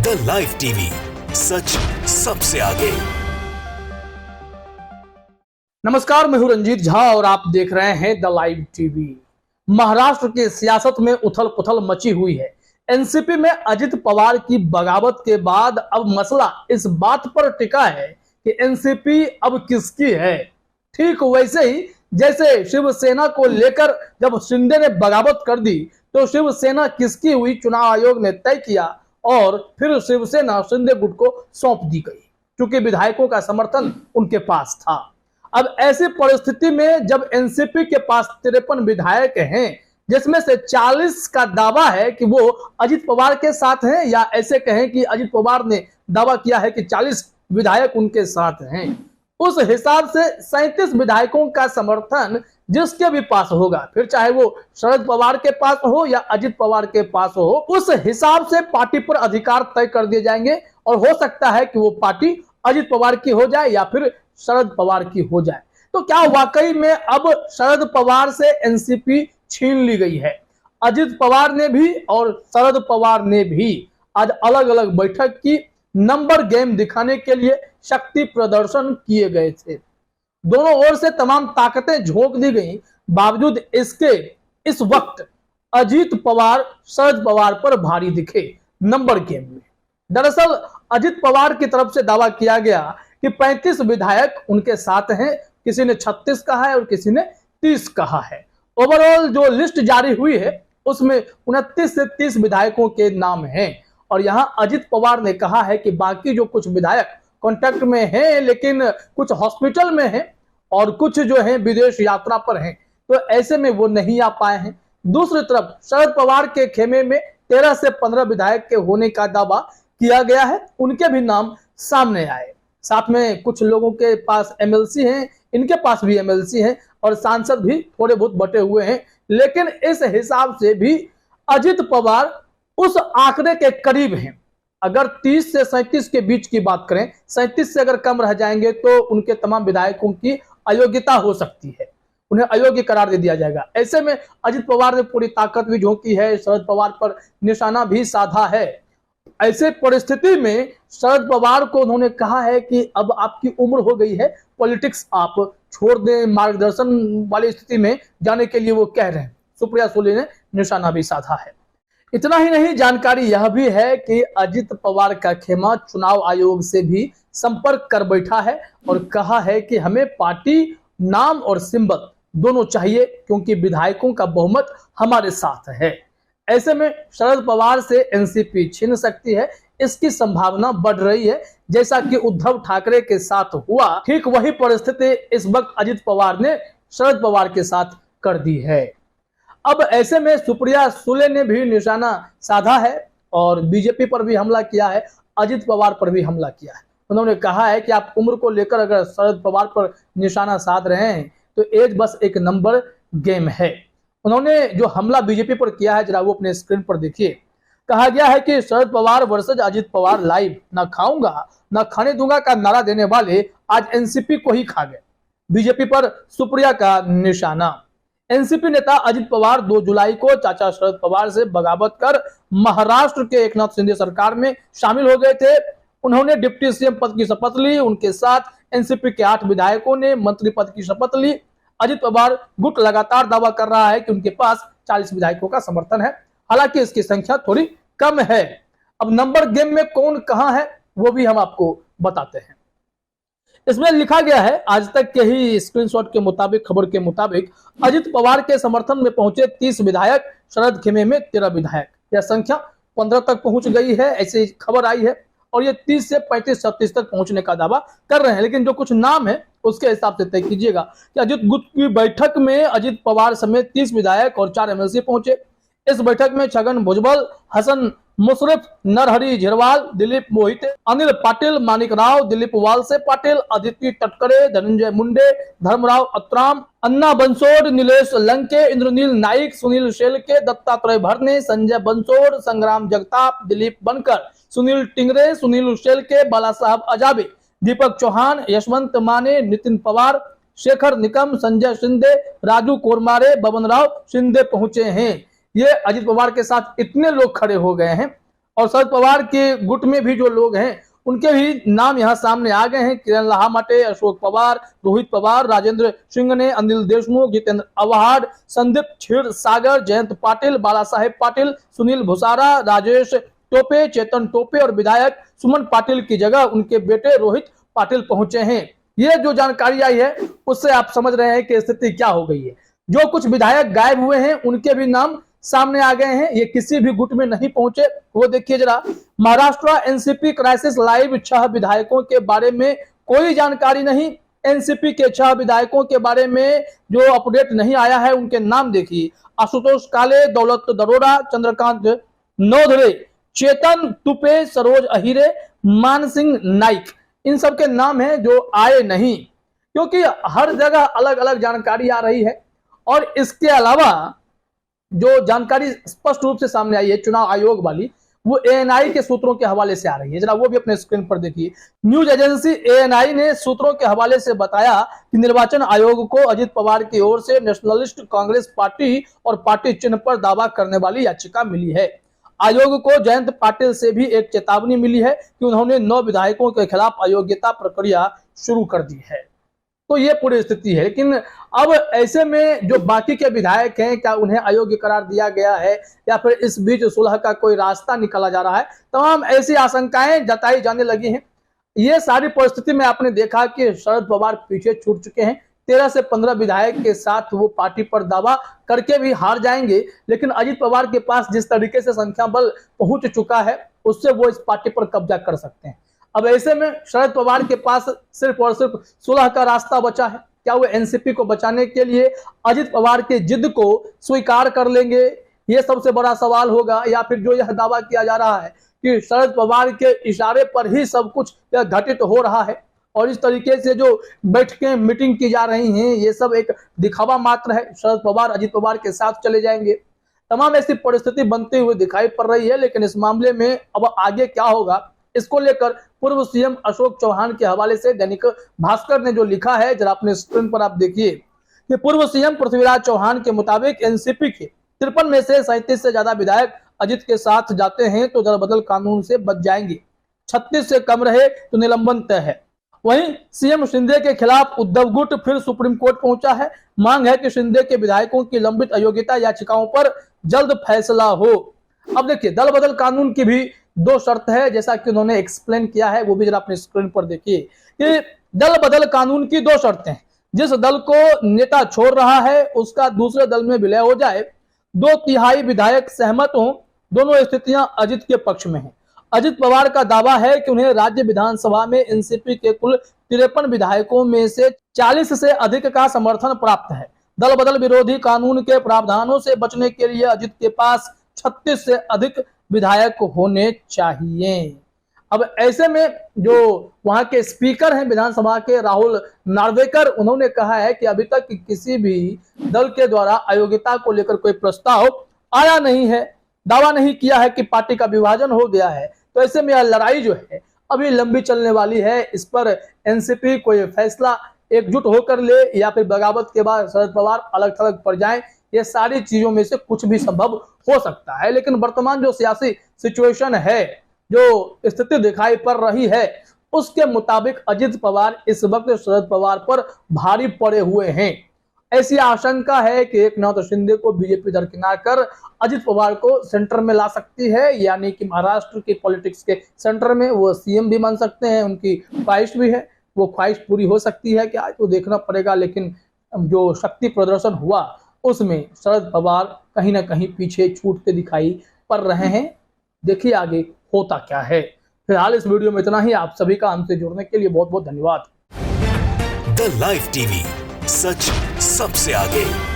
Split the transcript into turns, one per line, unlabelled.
The live TV, सच सबसे आगे।
नमस्कार, मैं हूं रंजीत झा और आप देख रहे हैं द लाइव टीवी। महाराष्ट्र की सियासत में उथल पुथल मची हुई है। एनसीपी में अजित पवार की बगावत के बाद अब मसला इस बात पर टिका है कि एनसीपी अब किसकी है। ठीक वैसे ही जैसे शिवसेना को लेकर जब शिंदे ने बगावत कर दी तो शिवसेना किसकी हुई, चुनाव आयोग ने तय किया और फिर शिवसेना शिंदे गुट को सौंप दी गई, क्योंकि विधायकों का समर्थन उनके पास था। अब ऐसी परिस्थिति में जब एनसीपी के पास 53 विधायक हैं, जिसमें से 40 का दावा है कि वो अजित पवार के साथ हैं, या ऐसे कहें कि अजित पवार ने दावा किया है कि 40 विधायक उनके साथ हैं, उस हिसाब से 37 विधायकों का समर्थन जिसके भी पास होगा, फिर चाहे वो शरद पवार के पास हो या अजित पवार के पास हो, उस हिसाब से पार्टी पर अधिकार तय कर दिए जाएंगे। और हो सकता है कि वो पार्टी अजित पवार की हो जाए या फिर शरद पवार की हो जाए। तो क्या वाकई में अब शरद पवार से एनसीपी छीन ली गई है? अजित पवार ने भी और शरद पवार ने भी आज अलग अलग बैठक की, नंबर गेम दिखाने के लिए शक्ति प्रदर्शन किए गए थे। दोनों ओर से तमाम ताकतें झोंक दी गई, बावजूद इसके इस वक्त अजित पवार शरद पवार पर भारी दिखे नंबर गेम में। दरअसल अजित पवार की तरफ से दावा किया गया कि 35 विधायक उनके साथ हैं, किसी ने 36 कहा है और किसी ने 30 कहा है। ओवरऑल जो लिस्ट जारी हुई है उसमें 29 से 30 विधायकों के नाम हैं, और यहां अजित पवार ने कहा है कि बाकी जो कुछ विधायक कांटेक्ट में हैं, लेकिन कुछ हॉस्पिटल में हैं और कुछ जो हैं विदेश यात्रा पर हैं, तो ऐसे में वो नहीं आ पाए हैं। दूसरी तरफ शरद पवार के खेमे में 13 से 15 विधायक के होने का दावा किया गया है, उनके भी नाम सामने आए। साथ में कुछ लोगों के पास एमएलसी हैं, इनके पास भी एमएलसी हैं और सांसद भी थोड़े बहुत बटे हुए हैं, लेकिन इस हिसाब से भी अजित पवार उस आंकड़े के करीब हैं। अगर 30 से 37 के बीच की बात करें, 37 से अगर कम रह जाएंगे तो उनके तमाम विधायकों की अयोग्यता हो सकती है, उन्हें अयोग्य करार दे दिया जाएगा। ऐसे में अजित पवार ने पूरी ताकत भी झोंकी है, शरद पवार पर निशाना भी साधा है। ऐसे परिस्थिति में शरद पवार को उन्होंने कहा है कि अब आपकी उम्र हो गई है, पॉलिटिक्स आप छोड़ दें, मार्गदर्शन वाली स्थिति में जाने के लिए वो कह रहे हैं। सुप्रिया सुले ने निशाना भी साधा है। इतना ही नहीं, जानकारी यह भी है कि अजित पवार का खेमा चुनाव आयोग से भी संपर्क कर बैठा है और कहा है कि हमें पार्टी नाम और सिंबल दोनों चाहिए, क्योंकि विधायकों का बहुमत हमारे साथ है। ऐसे में शरद पवार से एनसीपी छीन सकती है, इसकी संभावना बढ़ रही है। जैसा कि उद्धव ठाकरे के साथ हुआ, ठीक वही परिस्थिति इस वक्त अजित पवार ने शरद पवार के साथ कर दी है। अब ऐसे में सुप्रिया सुले ने भी निशाना साधा है और बीजेपी पर भी हमला किया है, अजित पवार पर भी हमला किया है। उन्होंने कहा है कि आप उम्र को लेकर अगर शरद पवार पर निशाना साध रहे हैं तो एज बस एक नंबर गेम है। उन्होंने जो हमला बीजेपी पर किया है, जरा वो अपने स्क्रीन पर देखिए। कहा गया है कि शरद पवार वर्सेज अजित पवार लाइव, ना खाऊंगा ना खाने दूंगा का नारा देने वाले आज एनसीपी को ही खा गए। बीजेपी पर सुप्रिया का निशाना। एनसीपी नेता अजित पवार 2 जुलाई को चाचा शरद पवार से बगावत कर महाराष्ट्र के एकनाथ शिंदे सरकार में शामिल हो गए थे। उन्होंने डिप्टी सीएम पद की शपथ ली। उनके साथ एनसीपी के 8 विधायकों ने मंत्री पद की शपथ ली। अजित पवार गुट लगातार दावा कर रहा है कि उनके पास 40 विधायकों का समर्थन है, हालांकि इसकी संख्या थोड़ी कम है। अब नंबर गेम में कौन कहां है वो भी हम आपको बताते हैं। इसमें लिखा गया है, आज तक के ही स्क्रीनशॉट के मुताबिक, खबर के मुताबिक अजित पवार के समर्थन में पहुंचे 30 विधायक, शरद खेमे में 13 विधायक। यह संख्या 15 तक पहुंच गई है, ऐसी खबर आई है, और ये 30 से 35-36 तक पहुंचने का दावा कर रहे हैं। लेकिन जो कुछ नाम है उसके हिसाब से तय कीजिएगा कि अजित गुट की बैठक में अजित पवार समेत 30 विधायक और 4 एमएलसी पहुंचे। इस बैठक में छगन भुजबल, हसन मुशर्रफ, नरहरी झिरवाल, दिलीप मोहिते, अनिल पाटिल, मानिक राव, दिलीप वालसे पाटिल, अदिति तटकरे, धनंजय मुंडे, धर्मराव अत्राम, अन्ना बंसोड़, नीलेश लंके, इंद्रनील नाइक, सुनील शेलके, दत्तात्रय भरने, संजय बंसोड़, संग्राम जगताप, दिलीप बनकर, सुनील टिंगरे, सुनील शेलके, बाला साहब अजाबे, दीपक चौहान, यशवंत माने, नितिन पवार, शेखर निकम, संजय शिंदे, राजू कोरमारे, बबन राव शिंदे पहुंचे हैं। ये अजित पवार के साथ इतने लोग खड़े हो गए हैं। और शरद पवार के गुट में भी जो लोग हैं उनके भी नाम यहाँ सामने आ गए हैं। किरण लहामटे, अशोक पवार, रोहित पवार, राजेंद्र सिंघने, अनिल देशमुख, जितेंद्र आव्हाड, संदीप क्षीरसागर, जयंत पाटिल, बाला साहेब पाटिल, सुनील भुसारा, राजेश टोपे, चेतन टोपे और विधायक सुमन पाटिल की जगह उनके बेटे रोहित पाटिल पहुंचे हैं। ये जो जानकारी आई है उससे आप समझ रहे हैं कि स्थिति क्या हो गई है। जो कुछ विधायक गायब हुए हैं उनके भी नाम सामने आ गए हैं। ये किसी भी गुट में नहीं पहुंचे। वो देखिए जरा, महाराष्ट्र एनसीपी क्राइसिस लाइव, 6 विधायकों के बारे में कोई जानकारी नहीं। एनसीपी के 6 विधायकों के बारे में जो अपडेट नहीं आया है उनके नाम देखिए। आशुतोष काले, दौलत दरोड़ा, चंद्रकांत नौधरे, चेतन टुपे, सरोज अहिरे, मानसिंह नाइक, इन सब के नाम हैं जो आए नहीं, क्योंकि हर जगह अलग अलग जानकारी आ रही है। और इसके अलावा जो जानकारी स्पष्ट रूप से सामने आई है चुनाव आयोग वाली, वो एएनआई के सूत्रों के हवाले से आ रही है। जरा वो भी अपने स्क्रीन पर देखिए। न्यूज एजेंसी एएनआई ने सूत्रों के हवाले से बताया कि निर्वाचन आयोग को अजित पवार की ओर से नेशनलिस्ट कांग्रेस पार्टी और पार्टी चिन्ह पर दावा करने वाली याचिका मिली है। आयोग को जयंत पाटिल से भी एक चेतावनी मिली है कि उन्होंने 9 विधायकों के खिलाफ अयोग्यता प्रक्रिया शुरू कर दी है। तो ये पूरी स्थिति है। लेकिन अब ऐसे में जो बाकी के विधायक हैं, क्या उन्हें अयोग्य करार दिया गया है या फिर इस बीच सुलह का कोई रास्ता निकाला जा रहा है? तमाम ऐसी आशंकाएं जताई जाने लगी हैं। ये सारी परिस्थिति में आपने देखा कि शरद पवार पीछे छूट चुके हैं। 13 से 15 विधायक के साथ वो पार्टी पर दावा करके भी हार जाएंगे, लेकिन अजित पवार के पास जिस तरीके से संख्या बल पहुंच चुका है उससे वो इस पार्टी पर कब्जा कर सकते हैं। अब ऐसे में शरद पवार के पास सिर्फ और सिर्फ सुलह का रास्ता बचा है। क्या वो एनसीपी को बचाने के लिए अजित पवार के जिद को स्वीकार कर लेंगे? ये सबसे बड़ा सवाल होगा। या फिर जो यह दावा किया जा रहा है कि शरद पवार के इशारे पर ही सब कुछ घटित हो रहा है और इस तरीके से जो बैठकें मीटिंग की जा रही हैं ये सब एक दिखावा मात्र है, शरद पवार अजित पवार के साथ चले जाएंगे। तमाम ऐसी परिस्थिति बनती हुई दिखाई पड़ रही है। लेकिन इस मामले में अब आगे क्या होगा, इसको लेकर पूर्व सीएम अशोक चौहान के हवाले से दैनिक भास्कर ने जो लिखा है जरा अपने स्क्रीन पर आप देखिए कि पूर्व सीएम पृथ्वीराज चौहान के मुताबिक एनसीपी के 53 में से 37 से ज्यादा विधायक अजित के साथ जाते हैं तो दल बदल कानून से बच जाएंगे। 36 से कम रहे तो निलंबन तय है। वहीं सीएम शिंदे के खिलाफ उद्धव गुट फिर सुप्रीम कोर्ट पहुंचा है। मांग है कि शिंदे के विधायकों की लंबित अयोग्यता याचिकाओं पर जल्द फैसला हो। अब देखिए, दल बदल कानून की भी 2 शर्त है, जैसा कि उन्होंने एक्सप्लेन किया है, वो भी जरा अपने स्क्रीन पर देखिए कि दल बदल कानून की 2 शर्तें हैं। जिस दल को नेता छोड़ रहा है उसका दूसरे दल में विलय हो जाए, 2/3 विधायक सहमत हों, दोनों स्थितियां अजित के पक्ष में हैं। अजित पवार का दावा है कि उन्हें राज्य विधानसभा में एनसीपी के कुल 53 विधायकों में से 40 से अधिक का समर्थन प्राप्त है। दल बदल विरोधी कानून के प्रावधानों से बचने के लिए अजित के पास 36 से अधिक विधायक होने चाहिए। अब ऐसे में जो वहां के स्पीकर हैं विधानसभा के राहुल नार्वेकर, उन्होंने कहा है कि अभी तक किसी भी दल के द्वारा अयोग्यता को लेकर कोई प्रस्ताव आया नहीं है। दावा नहीं किया है कि पार्टी का विभाजन हो गया है। तो ऐसे में यह लड़ाई जो है अभी लंबी चलने वाली है। इस पर एनसीपी कोई फैसला एकजुट होकर ले या फिर बगावत के बाद शरद पवार अलग थलग पड़ जाएं, ये सारी चीजों में से कुछ भी संभव हो सकता है। लेकिन वर्तमान जो सियासी सिचुएशन है, जो स्थिति दिखाई पड़ रही है, उसके मुताबिक अजित पवार इस वक्त शरद पवार पर भारी पड़े हुए हैं। ऐसी आशंका है कि एकनाथ शिंदे को बीजेपी दरकिनार कर अजित पवार को सेंटर में ला सकती है, यानी कि महाराष्ट्र की पॉलिटिक्स के सेंटर में वो सीएम भी बन सकते हैं। उनकी ख्वाहिश भी है, वो ख्वाहिश पूरी हो सकती है कि आज तो देखना पड़ेगा। लेकिन जो शक्ति प्रदर्शन हुआ उसमें शरद पवार कहीं ना कहीं पीछे छूटते दिखाई पड़ रहे हैं। देखिए आगे होता क्या है। फिलहाल इस वीडियो में इतना ही। आप सभी का हमसे जुड़ने के लिए बहुत बहुत धन्यवाद।
द लाइव टीवी, सच सबसे आगे।